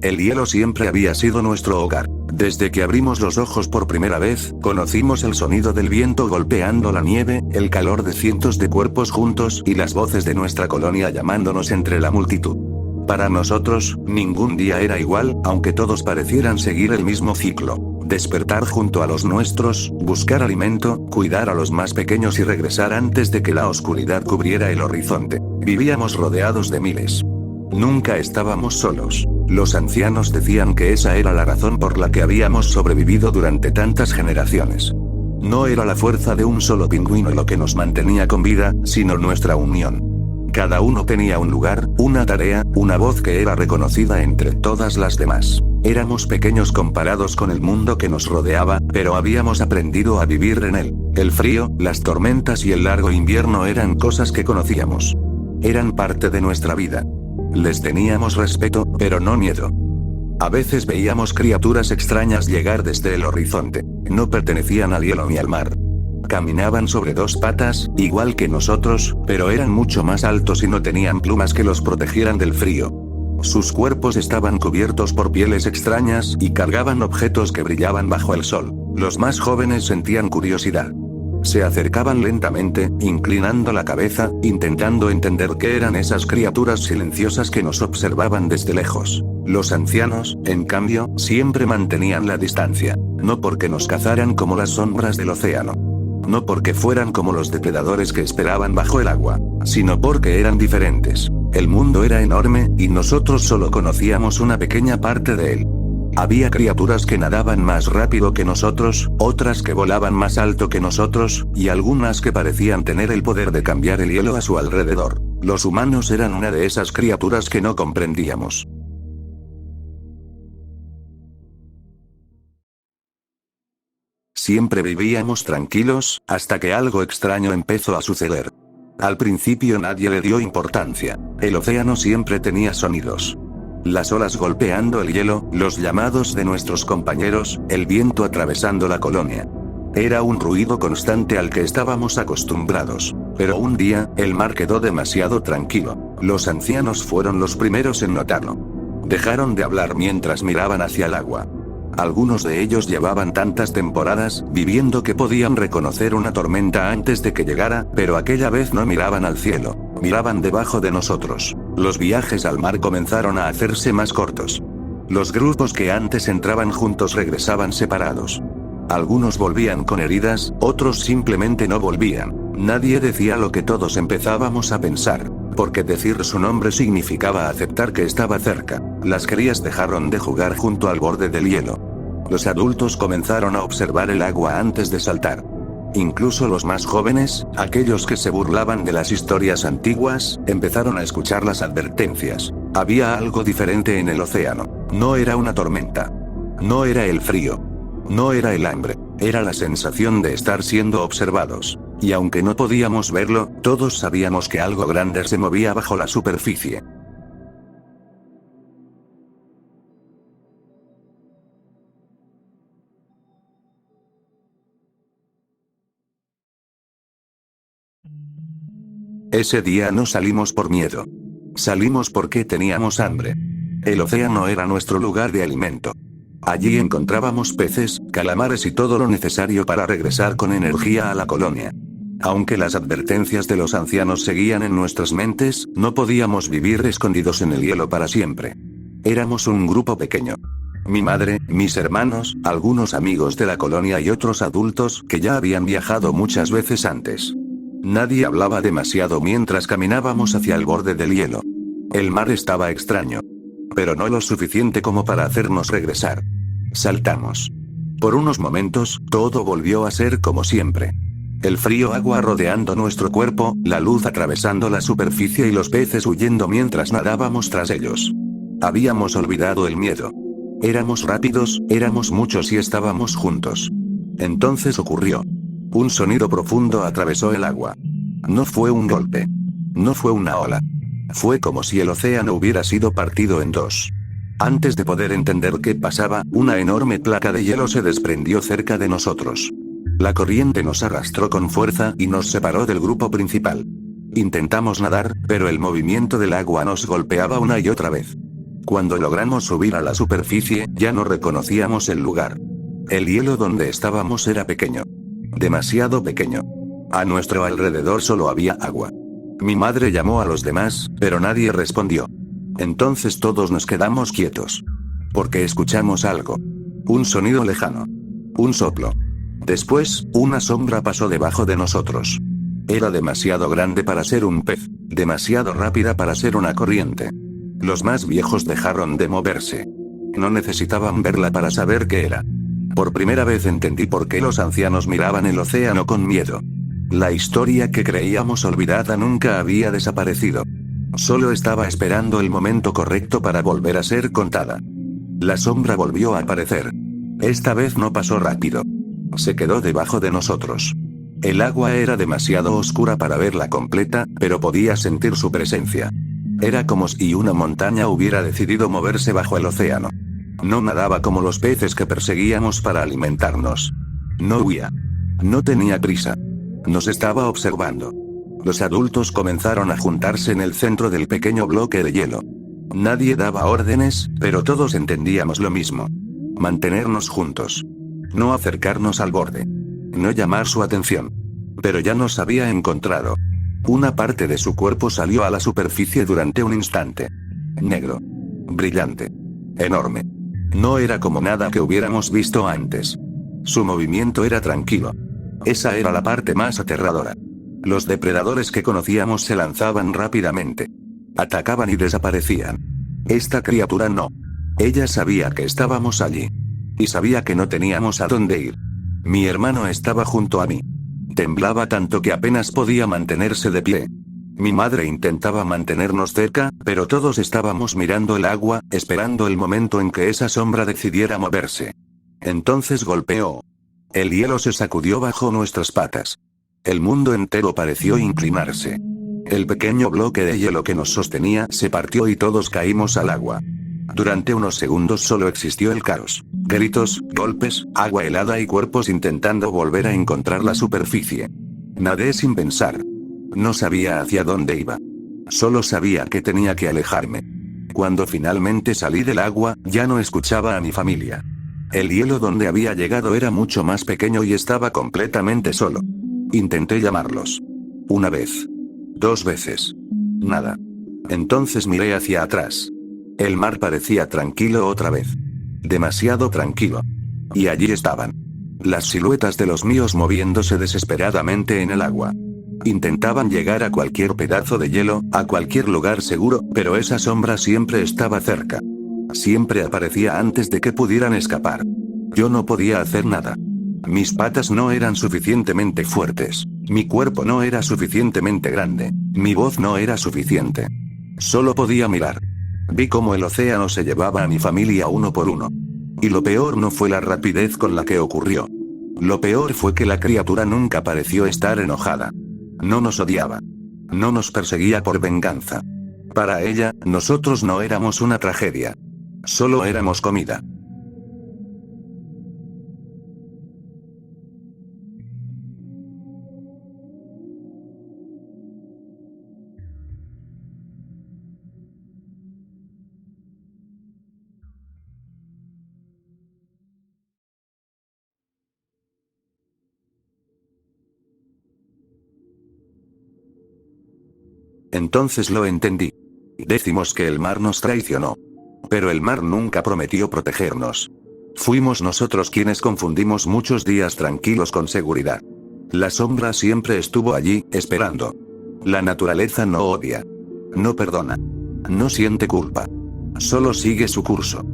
El hielo siempre había sido nuestro hogar. Desde que abrimos los ojos por primera vez, conocimos el sonido del viento golpeando la nieve, el calor de cientos de cuerpos juntos y las voces de nuestra colonia llamándonos entre la multitud. Para nosotros, ningún día era igual, aunque todos parecieran seguir el mismo ciclo. Despertar junto a los nuestros, buscar alimento, cuidar a los más pequeños y regresar antes de que la oscuridad cubriera el horizonte. Vivíamos rodeados de miles. Nunca estábamos solos. Los ancianos decían que esa era la razón por la que habíamos sobrevivido durante tantas generaciones. No era la fuerza de un solo pingüino lo que nos mantenía con vida, sino nuestra unión. Cada uno tenía un lugar, una tarea, una voz que era reconocida entre todas las demás. Éramos pequeños comparados con el mundo que nos rodeaba, pero habíamos aprendido a vivir en él. El frío, las tormentas y el largo invierno eran cosas que conocíamos. Eran parte de nuestra vida. Les teníamos respeto, pero no miedo. A veces veíamos criaturas extrañas llegar desde el horizonte. No pertenecían al hielo ni al mar. Caminaban sobre dos patas, igual que nosotros, pero eran mucho más altos y no tenían plumas que los protegieran del frío. Sus cuerpos estaban cubiertos por pieles extrañas y cargaban objetos que brillaban bajo el sol. Los más jóvenes sentían curiosidad. Se acercaban lentamente, inclinando la cabeza, intentando entender qué eran esas criaturas silenciosas que nos observaban desde lejos. Los ancianos, en cambio, siempre mantenían la distancia. No porque nos cazaran como las sombras del océano. No porque fueran como los depredadores que esperaban bajo el agua, sino porque eran diferentes. El mundo era enorme, y nosotros solo conocíamos una pequeña parte de él. Había criaturas que nadaban más rápido que nosotros, otras que volaban más alto que nosotros, y algunas que parecían tener el poder de cambiar el hielo a su alrededor. Los humanos eran una de esas criaturas que no comprendíamos. Siempre vivíamos tranquilos, hasta que algo extraño empezó a suceder. Al principio nadie le dio importancia. El océano siempre tenía sonidos. Las olas golpeando el hielo, los llamados de nuestros compañeros, el viento atravesando la colonia. Era un ruido constante al que estábamos acostumbrados. Pero un día, el mar quedó demasiado tranquilo. Los ancianos fueron los primeros en notarlo. Dejaron de hablar mientras miraban hacia el agua. Algunos de ellos llevaban tantas temporadas viviendo que podían reconocer una tormenta antes de que llegara, pero aquella vez no miraban al cielo, miraban debajo de nosotros. Los viajes al mar comenzaron a hacerse más cortos. Los grupos que antes entraban juntos regresaban separados. Algunos volvían con heridas, otros simplemente no volvían. Nadie decía lo que todos empezábamos a pensar, porque decir su nombre significaba aceptar que estaba cerca. Las crías dejaron de jugar junto al borde del hielo. Los adultos comenzaron a observar el agua antes de saltar. Incluso los más jóvenes, aquellos que se burlaban de las historias antiguas, empezaron a escuchar las advertencias. Había algo diferente en el océano. No era una tormenta. No era el frío. No era el hambre. Era la sensación de estar siendo observados. Y aunque no podíamos verlo, todos sabíamos que algo grande se movía bajo la superficie. Ese día no salimos por miedo. Salimos porque teníamos hambre. El océano era nuestro lugar de alimento. Allí encontrábamos peces, calamares y todo lo necesario para regresar con energía a la colonia. Aunque las advertencias de los ancianos seguían en nuestras mentes, no podíamos vivir escondidos en el hielo para siempre. Éramos un grupo pequeño. Mi madre, mis hermanos, algunos amigos de la colonia y otros adultos que ya habían viajado muchas veces antes. Nadie hablaba demasiado mientras caminábamos hacia el borde del hielo. El mar estaba extraño. Pero no lo suficiente como para hacernos regresar. Saltamos. Por unos momentos, todo volvió a ser como siempre. El frío agua rodeando nuestro cuerpo, la luz atravesando la superficie y los peces huyendo mientras nadábamos tras ellos. Habíamos olvidado el miedo. Éramos rápidos, éramos muchos y estábamos juntos. Entonces ocurrió. Un sonido profundo atravesó el agua. No fue un golpe. No fue una ola. Fue como si el océano hubiera sido partido en dos. Antes de poder entender qué pasaba, una enorme placa de hielo se desprendió cerca de nosotros. La corriente nos arrastró con fuerza y nos separó del grupo principal. Intentamos nadar, pero el movimiento del agua nos golpeaba una y otra vez. Cuando logramos subir a la superficie, ya no reconocíamos el lugar. El hielo donde estábamos era pequeño. Demasiado pequeño. A nuestro alrededor solo había agua. Mi madre llamó a los demás, pero nadie respondió. Entonces todos nos quedamos quietos. Porque escuchamos algo. Un sonido lejano. Un soplo. Después, una sombra pasó debajo de nosotros. Era demasiado grande para ser un pez, demasiado rápida para ser una corriente. Los más viejos dejaron de moverse. No necesitaban verla para saber qué era. Por primera vez entendí por qué los ancianos miraban el océano con miedo. La historia que creíamos olvidada nunca había desaparecido. Solo estaba esperando el momento correcto para volver a ser contada. La sombra volvió a aparecer. Esta vez no pasó rápido. Se quedó debajo de nosotros. El agua era demasiado oscura para verla completa, pero podía sentir su presencia. Era como si una montaña hubiera decidido moverse bajo el océano. No nadaba como los peces que perseguíamos para alimentarnos. No huía. No tenía prisa. Nos estaba observando. Los adultos comenzaron a juntarse en el centro del pequeño bloque de hielo. Nadie daba órdenes, pero todos entendíamos lo mismo. Mantenernos juntos. No acercarnos al borde. No llamar su atención. Pero ya nos había encontrado. Una parte de su cuerpo salió a la superficie durante un instante. Negro. Brillante. Enorme. No era como nada que hubiéramos visto antes. Su movimiento era tranquilo. Esa era la parte más aterradora. Los depredadores que conocíamos se lanzaban rápidamente. Atacaban y desaparecían. Esta criatura no. Ella sabía que estábamos allí. Y sabía que no teníamos a dónde ir. Mi hermano estaba junto a mí. Temblaba tanto que apenas podía mantenerse de pie. Mi madre intentaba mantenernos cerca, pero todos estábamos mirando el agua, esperando el momento en que esa sombra decidiera moverse. Entonces golpeó. El hielo se sacudió bajo nuestras patas. El mundo entero pareció inclinarse. El pequeño bloque de hielo que nos sostenía se partió y todos caímos al agua. Durante unos segundos solo existió el caos. Gritos, golpes, agua helada y cuerpos intentando volver a encontrar la superficie. Nadé sin pensar. No sabía hacia dónde iba. Solo sabía que tenía que alejarme. Cuando finalmente salí del agua, ya no escuchaba a mi familia. El hielo donde había llegado era mucho más pequeño y estaba completamente solo. Intenté llamarlos. Una vez. 2 veces. Nada. Entonces miré hacia atrás. El mar parecía tranquilo otra vez. Demasiado tranquilo. Y allí estaban. Las siluetas de los míos moviéndose desesperadamente en el agua. Intentaban llegar a cualquier pedazo de hielo, a cualquier lugar seguro, pero esa sombra siempre estaba cerca. Siempre aparecía antes de que pudieran escapar. Yo no podía hacer nada. Mis patas no eran suficientemente fuertes. Mi cuerpo no era suficientemente grande. Mi voz no era suficiente. Solo podía mirar. Vi cómo el océano se llevaba a mi familia uno por uno. Y lo peor no fue la rapidez con la que ocurrió. Lo peor fue que la criatura nunca pareció estar enojada. No nos odiaba. No nos perseguía por venganza. Para ella, nosotros no éramos una tragedia. Solo éramos comida. Entonces lo entendí. Decimos que el mar nos traicionó. Pero el mar nunca prometió protegernos. Fuimos nosotros quienes confundimos muchos días tranquilos con seguridad. La sombra siempre estuvo allí, esperando. La naturaleza no odia. No perdona. No siente culpa. Solo sigue su curso.